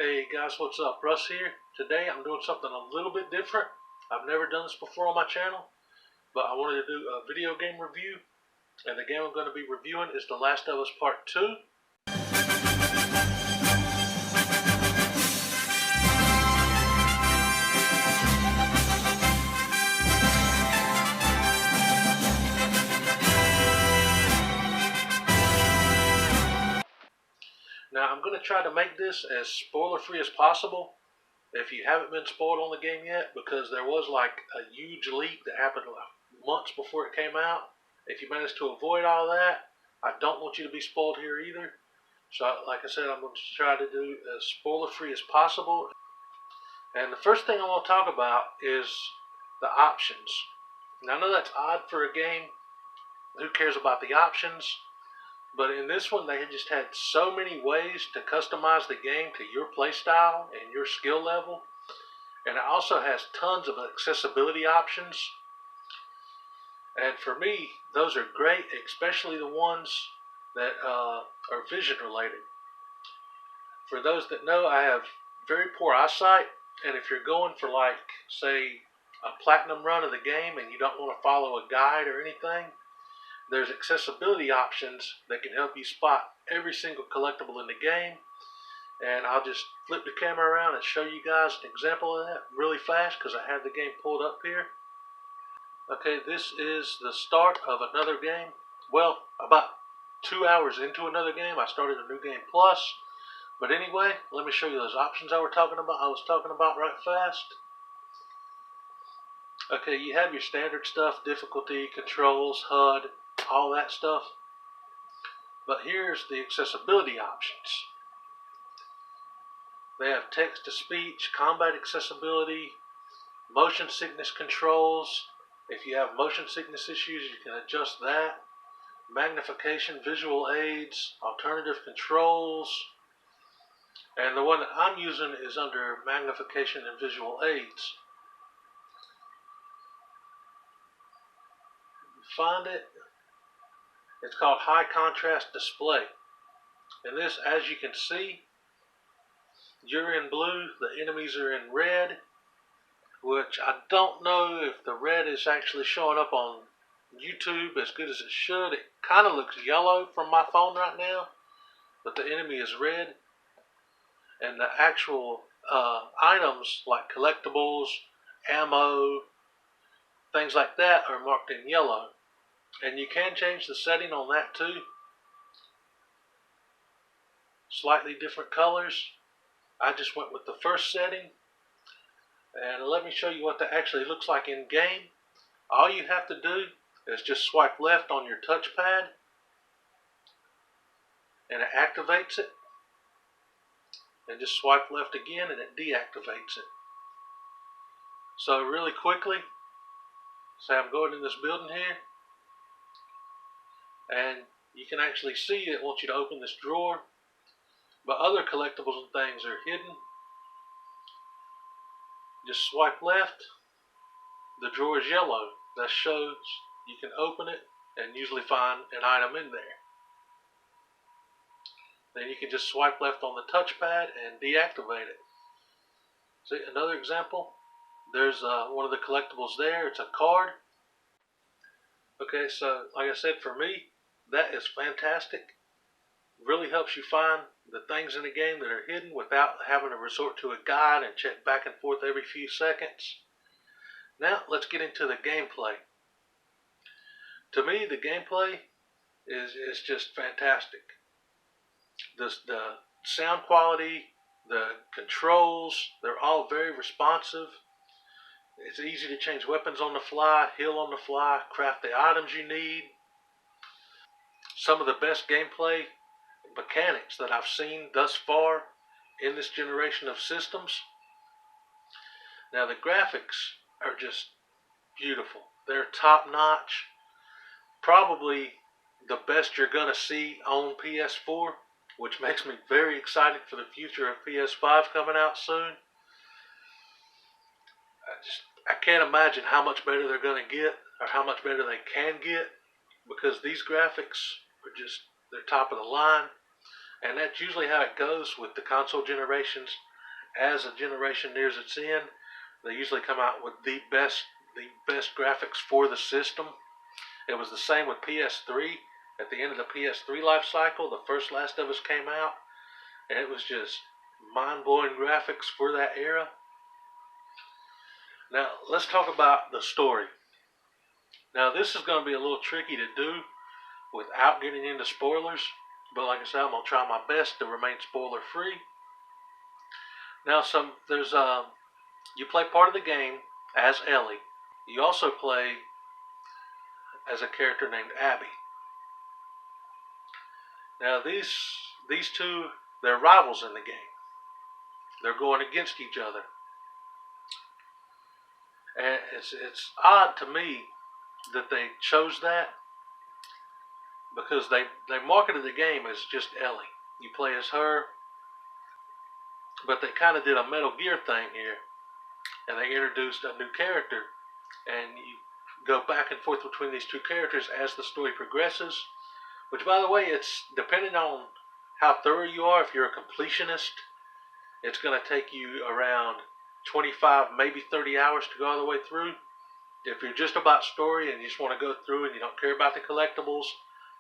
Hey guys, what's up? Russ here. Today I'm doing something a little bit different. I've never done this before on my channel, but I wanted to do a video game review, and the game I'm going to be reviewing is The Last of Us Part 2. Now I'm going to try to make this as spoiler free as possible if you haven't been spoiled on the game yet, because there was like a huge leak that happened months before it came out. If you manage to avoid all that, I don't want you to be spoiled here either. So like I said, I'm going to try to do as spoiler free as possible. And the first thing I want to talk about is the options. Now I know that's odd for a game. Who cares about the options? But in this one, they just had so many ways to customize the game to your playstyle and your skill level. And it also has tons of accessibility options. And for me, those are great, especially the ones that are vision related. For those that know, I have very poor eyesight. And if you're going for, like, say, a platinum run of the game and you don't want to follow a guide or anything, there's accessibility options that can help you spot every single collectible in the game. And I'll just flip the camera around and show you guys an example of that really fast because I have the game pulled up here. Okay, this is the start of another game. Well, about 2 hours into another game, I started a new game plus. But anyway, let me show you those options I was talking about right fast. Okay, you have your standard stuff, difficulty, controls, HUD, all that stuff. But here's the accessibility options. They have text-to-speech, combat accessibility, motion sickness controls. If you have motion sickness issues, you can adjust that. Magnification, visual aids, alternative controls. And the one that I'm using is under magnification and visual aids. Find it. It's called high contrast display. And this, as you can see, you're in blue, the enemies are in red, which I don't know if the red is actually showing up on YouTube as good as it should. It kind of looks yellow from my phone right now, but the enemy is red. And the actual items like collectibles, ammo, things like that are marked in yellow. And you can change the setting on that too. Slightly different colors. I just went with the first setting. And let me show you what that actually looks like in game. All you have to do is just swipe left on your touchpad and it activates it. And just swipe left again and it deactivates it. So really quickly, say I'm going in this building here, and you can actually see it wants you to open this drawer, but other collectibles and things are hidden. Just swipe left, the drawer is yellow. That shows you can open it and usually find an item in there. Then you can just swipe left on the touchpad and deactivate it. See, another example. There's one of the collectibles there. It's a card. Okay, so like I said, for me, that is fantastic. Really helps you find the things in the game that are hidden without having to resort to a guide and check back and forth every few seconds. Now, let's get into the gameplay. To me, the gameplay is just fantastic. The sound quality, the controls, they're all very responsive. It's easy to change weapons on the fly, heal on the fly, craft the items you need. Some of the best gameplay mechanics that I've seen thus far in this generation of systems. Now the graphics are just beautiful. They're top notch. Probably the best you're going to see on PS4, which makes me very excited for the future of PS5 coming out soon. I can't imagine how much better they're going to get, or how much better they can get, because these graphics are just, they're top of the line. And that's usually how it goes with the console generations. as a generation nears its end, they usually come out with the best graphics for the system. It was the same with PS3. At the end of the PS3 life cycle, the first Last of Us came out, and it was just mind-blowing graphics for that era. Now, let's talk about the story. Now, this is going to be a little tricky to do without getting into spoilers, but like I said, I'm going to try my best to remain spoiler-free. Now, you play part of the game as Ellie. You also play as a character named Abby. Now, these two, they're rivals in the game. They're going against each other. And it's odd to me that they chose that, because they marketed the game as just Ellie. You play as her, but they kind of did a Metal Gear thing here, and they introduced a new character, and you go back and forth between these two characters as the story progresses, which, by the way, it's depending on how thorough you are. If you're a completionist, it's going to take you around 25, maybe 30 hours to go all the way through. If you're just about story and you just want to go through and you don't care about the collectibles,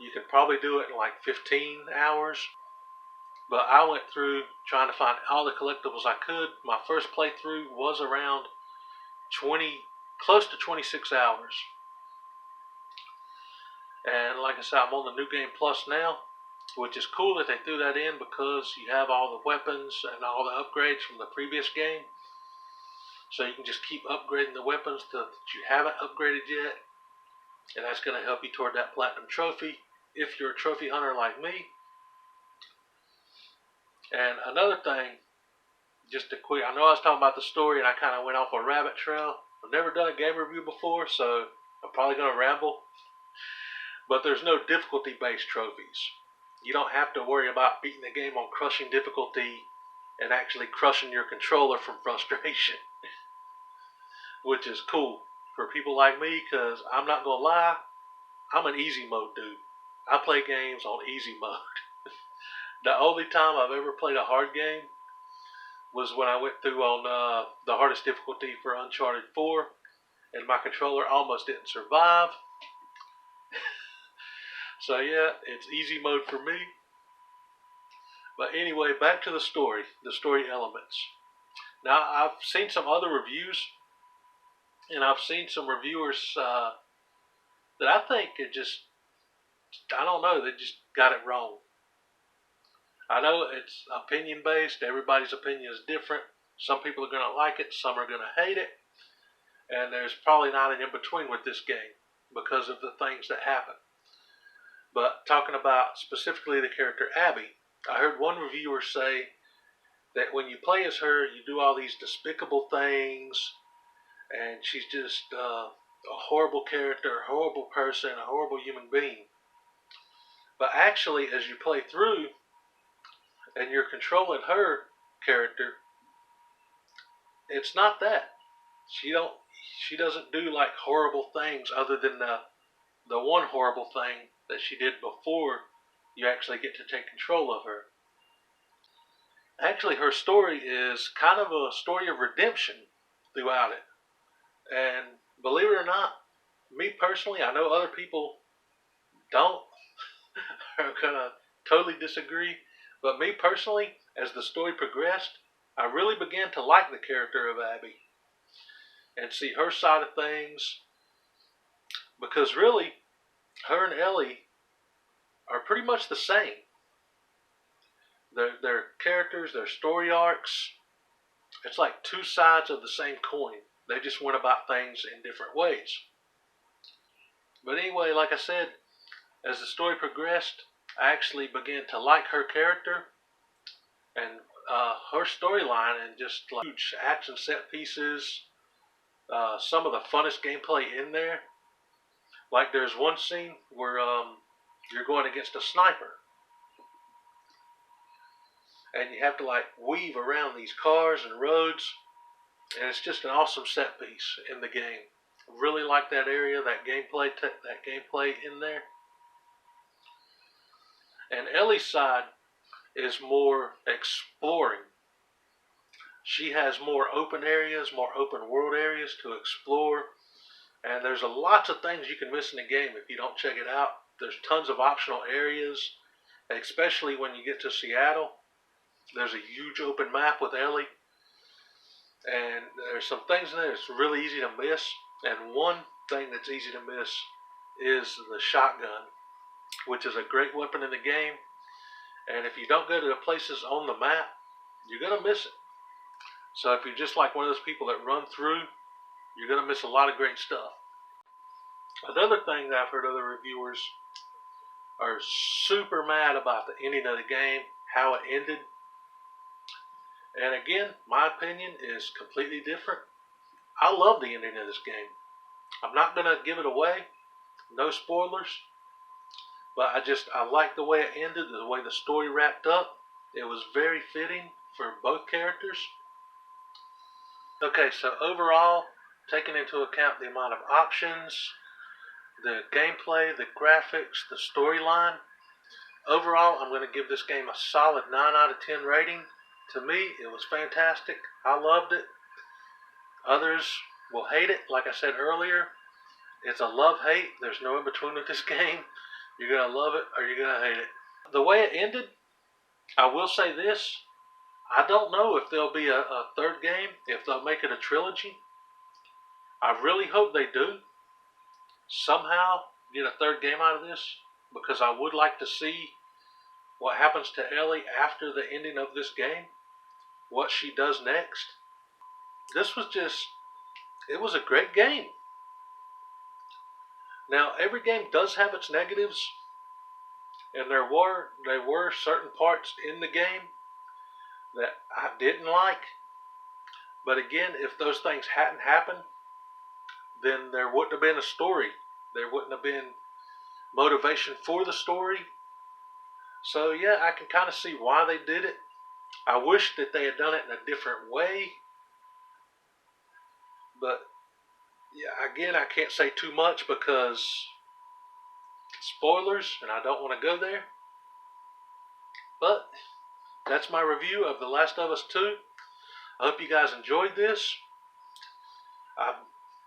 you can probably do it in like 15 hours. But I went through trying to find all the collectibles I could. My first playthrough was around close to 26 hours. And like I said, I'm on the New Game Plus now, which is cool that they threw that in, because you have all the weapons and all the upgrades from the previous game. So you can just keep upgrading the weapons that you haven't upgraded yet. And that's going to help you toward that platinum trophy if you're a trophy hunter like me. And another thing, just a quick, I know I was talking about the story and I kind of went off a rabbit trail. I've never done a game review before, so I'm probably going to ramble. But there's no difficulty-based trophies. You don't have to worry about beating the game on crushing difficulty and actually crushing your controller from frustration. Which is cool for people like me, because I'm not going to lie, I'm an easy mode dude. I play games on easy mode. The only time I've ever played a hard game was when I went through on the hardest difficulty for Uncharted 4, and my controller almost didn't survive. So yeah, it's easy mode for me. But anyway, back to the story elements. Now, I've seen some other reviews, and I've seen some reviewers that I think it just, I don't know, they just got it wrong. I know it's opinion based, everybody's opinion is different. Some people are going to like it, some are going to hate it, and there's probably not an in-between with this game because of the things that happen. But talking about specifically the character Abby, I heard one reviewer say that when you play as her, you do all these despicable things, and she's just a horrible character, a horrible person, a horrible human being. But actually, as you play through and you're controlling her character, it's not that. She doesn't do like horrible things, other than the one horrible thing that she did before you actually get to take control of her. Actually, her story is kind of a story of redemption throughout it. And believe it or not, me personally, I know other people don't, are going to totally disagree, but me personally, as the story progressed, I really began to like the character of Abby and see her side of things, because really, her and Ellie are pretty much the same. Their characters, their story arcs, it's like two sides of the same coin. They just went about things in different ways. But anyway, like I said, as the story progressed, I actually began to like her character and her storyline, and just like huge action set pieces, some of the funnest gameplay in there. Like there's one scene where you're going against a sniper, and you have to like weave around these cars and roads, and it's just an awesome set piece in the game. Really like that area, that gameplay in there. And Ellie's side is more exploring. She has more open areas, more open world areas to explore. And there's lots of things you can miss in the game if you don't check it out. There's tons of optional areas, especially when you get to Seattle. There's a huge open map with Ellie. And there's some things in there that's really easy to miss. And one thing that's easy to miss is the shotgun, which is a great weapon in the game. And if you don't go to the places on the map, you're going to miss it. So if you're just like one of those people that run through, you're going to miss a lot of great stuff. Another thing that I've heard other reviewers are super mad about the ending of the game, how it ended. And again, my opinion is completely different. I love the ending of this game. I'm not going to give it away. No spoilers. But I like the way it ended, the way the story wrapped up. It was very fitting for both characters. Okay, so overall, taking into account the amount of options, the gameplay, the graphics, the storyline, overall, I'm going to give this game a solid 9 out of 10 rating. To me, it was fantastic. I loved it. Others will hate it. Like I said earlier, it's a love-hate. There's no in-between with this game. You're going to love it or you're going to hate it. The way it ended, I will say this. I don't know if there'll be a third game, if they'll make it a trilogy. I really hope they do. Somehow get a third game out of this, because I would like to see what happens to Ellie after the ending of this game, what she does next. This was it was a great game. Now, every game does have its negatives, and there were certain parts in the game that I didn't like. But again, if those things hadn't happened, then there wouldn't have been a story. There wouldn't have been motivation for the story. So yeah, I can kind of see why they did it. I wish that they had done it in a different way. But yeah, again, I can't say too much because spoilers, and I don't want to go there. But that's my review of The Last of Us 2. I hope you guys enjoyed this. I'm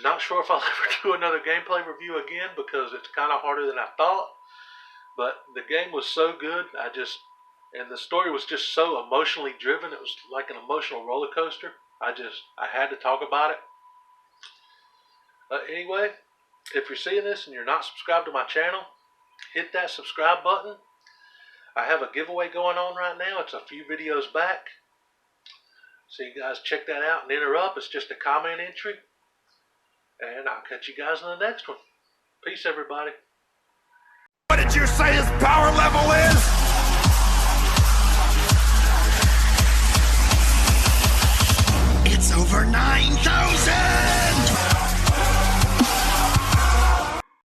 not sure if I'll ever do another gameplay review again because it's kind of harder than I thought. But the game was so good. And the story was just so emotionally driven. It was like an emotional roller coaster. I had to talk about it. Anyway, if you're seeing this and you're not subscribed to my channel, hit that subscribe button. I have a giveaway going on right now. It's a few videos back. So you guys check that out and enter up. It's just a comment entry. And I'll catch you guys in the next one. Peace, everybody. What did you say his power level is? It's over 9,000!